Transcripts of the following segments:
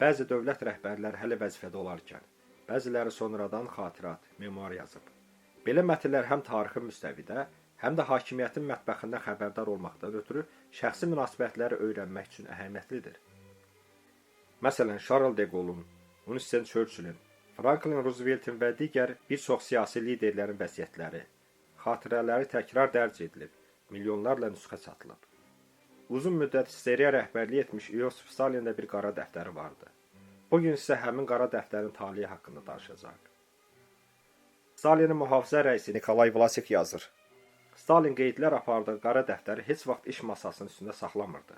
Bəzi dövlət rəhbərləri hələ vəzifədə olarkən, bəziləri sonradan xatirat, memuar yazıb. Belə mətnlər həm tarixi müstəvidə, həm də hakimiyyətin mətbəxindən xəbərdar olmaqdan ötürü şəxsi münasibətləri öyrənmək üçün əhəmiyyətlidir. Məsələn, Charles de Gaulle'un, Winston Churchill'in, Franklin Roosevelt'in və digər bir çox siyasi liderlərin vəsiyyətləri, xatirələri təkrar dərc edilib, milyonlarla nüsxə satılıb. Uzun müddət seriya rəhbərlik etmiş Iosif Stalində bir qara dəftəri vardı. Bugün isə həmin qara dəftərin taliyi haqqında danışacaq. Stalinin mühafizə rəisi Nikolay Vlasik yazır. Stalin qeydlər apardığı qara dəftəri heç vaxt iş masasının üstündə saxlamırdı.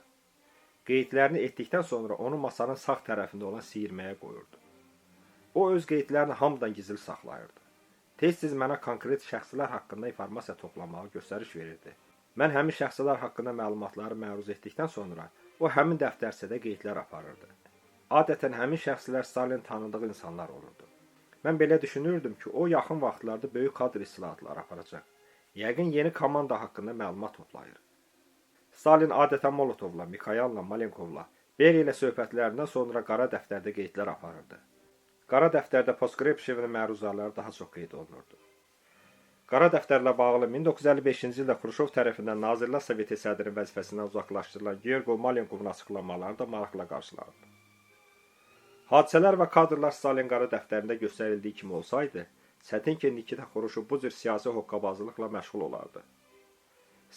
Qeydlərini etdikdən sonra onu masanın sağ tərəfində olan siyirməyə qoyurdu. O öz qeydlərini hamıdan gizli saxlayırdı. Tez-tez mənə konkret şəxslər haqqında informasiya toplamağı göstəriş verirdi. Mən həmin şəxslər haqqında məlumatları məruz etdikdən sonra o həmin dəftərçədə qeydlər aparırdı. Adətən həmin şəxslər Stalin tanıdığı insanlar olurdu. Mən belə düşünürdüm ki, o yaxın vaxtlarda böyük kadr islahatları aparacaq. Yəqin yeni komanda haqqında məlumat toplayır. Stalin adətən Molotovla, Mikhail'la, Malenkovla, Beri ilə söhbətlərindən sonra qara dəftərdə qeydlər aparırdı. Qara dəftərdə Poskrepşevin məruzələri daha çox qeyd olunurdu. Qara dəftərlə bağlı 1955-ci ildə Xruşov tərəfindən Nazirlər Soveti sədrinin vəzifəsindən uzaqlaşdırılan Georgi Malenkovun açıqlamaları da maraqla qarşılandı. Hadisələr və kadrlar Stalin qara dəftərində göstərildiyi kimi olsaydı, çətin ki, Nikita Xruşov bu cür siyasi hoqqabazlıqla məşğul olardı.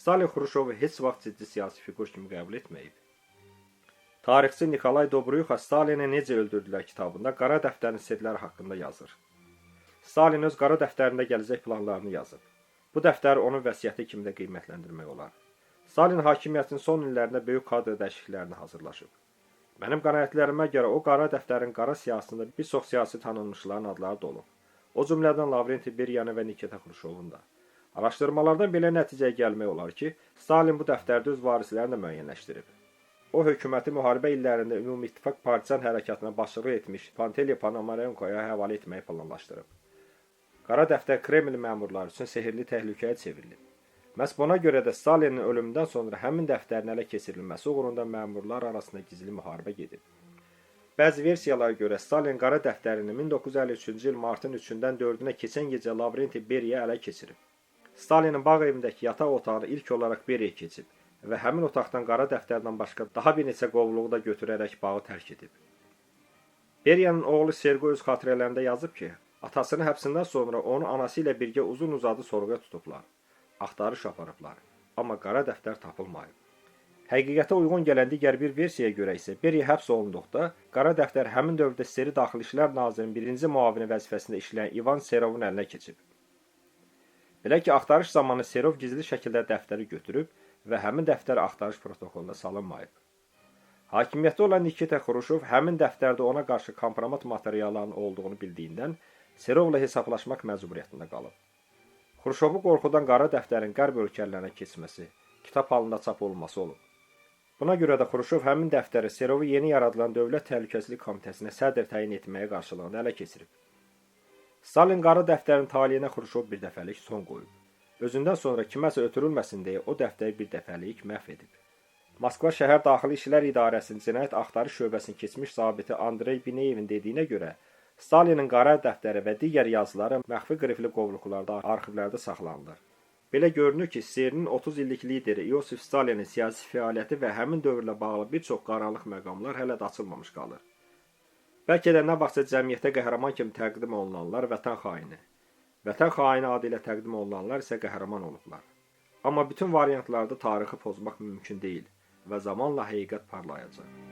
Stalin Xruşovu heç vaxt ciddi siyasi figur kimi qəbul etməyib. Tarixçi Nikolay Dobruyuxa Stalini necə öldürdülər kitabında qara dəftərin sirləri haqqında yazır. Stalin öz qara dəftərində gələcək planlarını yazıb. Bu dəftəri onun vəsiyyəti kimi də qiymətləndirmək olar. Stalin hakimiyyətinin son illərində böyük kadr dəyişikliklərini hazırlaşıb. Mənim qənaətlərimə görə o qara dəftərin qara siyasında bir çox siyasi tanınmışların adları da olub. O cümlədən Lavrenti Beryanın və Nikita Xruşovun da. Araşdırmalardan belə nəticəyə gəlmək olar ki, Stalin bu dəftərdə öz varislərini də müəyyənləşdirib. O, hökuməti müharibə illərində Ümumi İttifaq Partisan hərəkatına başçılıq etmiş Panteleya Ponomarenkoya həvalə etməyi planlaşdırıb. Qara dəftər Kreml məmurları üçün sehirli təhlükəyə çevrilib. Məhz buna görə də Stalinin ölümündən sonra həmin dəftərin ələ keçirilməsi uğrunda məmurlar arasında gizli müharibə gedib. Bəzi versiyalara görə Stalin qara dəftərini 1953-cü il martın 3-dən 4-ünə keçən gecə Lavrenti Beriyə ələ keçirib. Stalinin bağ evindəki yataq otağını ilk olaraq Beriyə keçib və həmin otaqdan qara dəftərdən başqa daha bir neçə qovluğu da götürərək bağı tərk edib. Beryanın oğlu Sergey öz xatirələrində yazıb ki, atasının həbsindən sonra onu anası ilə birgə uzun-uzadı sorğuya tutublar. Axtarış aparıblar, amma qara dəftər tapılmayıb. Həqiqətə uyğun gələn digər bir versiyaya görə isə Beri həbs olunduqda qara dəftər həmin dövrdə İçəri Daxili İşlər Nazirinin birinci müavini vəzifəsində işləyən İvan Serovun əlinə keçib. Belə ki, axtarış zamanı Serov gizli şəkildə dəftəri götürüb və həmin dəftər axtarış protokoluna salınmayıb. Hakimiyyətdə olan Nikita Xruşov həmin dəftərdə ona qarşı kompromat materiallarının olduğunu bildiyindən Serovla hesablaşmaq məcburiyyətində qalıb. Xruşovu qorxudan qara dəftərin qərb ölkələrinə keçməsi, kitab halında çap olunması olub. Buna görə də Xruşov həmin dəftəri Serovu yeni yaradılan Dövlət Təhlükəsizlik Komitəsinə sədr təyin etməyə qarşılığında ələ keçirib. Stalin qara dəftərin taliyinə Xruşov bir dəfəlik son qoyub. Özündən sonra kiməsə ötürülməsin deyə o dəftəri bir dəfəlik məhv edib. Moskva şəhər Daxili İşlər İdarəsinin Cinayət Axtarış şöbəsinin keçmiş zabiti Andrey Bineyevin dediyinə görə, Stalinin qara dəftəri və digər yazıları məxfi qrifli qovluqlarda, arxivlərdə saxlanılır. Belə görünür ki, SSR-nin 30 illik lideri Iosif Stalinin siyasi fəaliyyəti və həmin dövrlə bağlı bir çox qaranlıq məqamlar hələ də açılmamış qalır. Bəlkə də nə vaxtsa cəmiyyətə qəhrəman kimi təqdim olunanlar vətən xaini, vətən xaini adı ilə təqdim olunanlar isə qəhrəman olublar. Amma bütün variantlarda tarixi pozmaq mümkün deyil və zamanla həqiqət parlayacaq.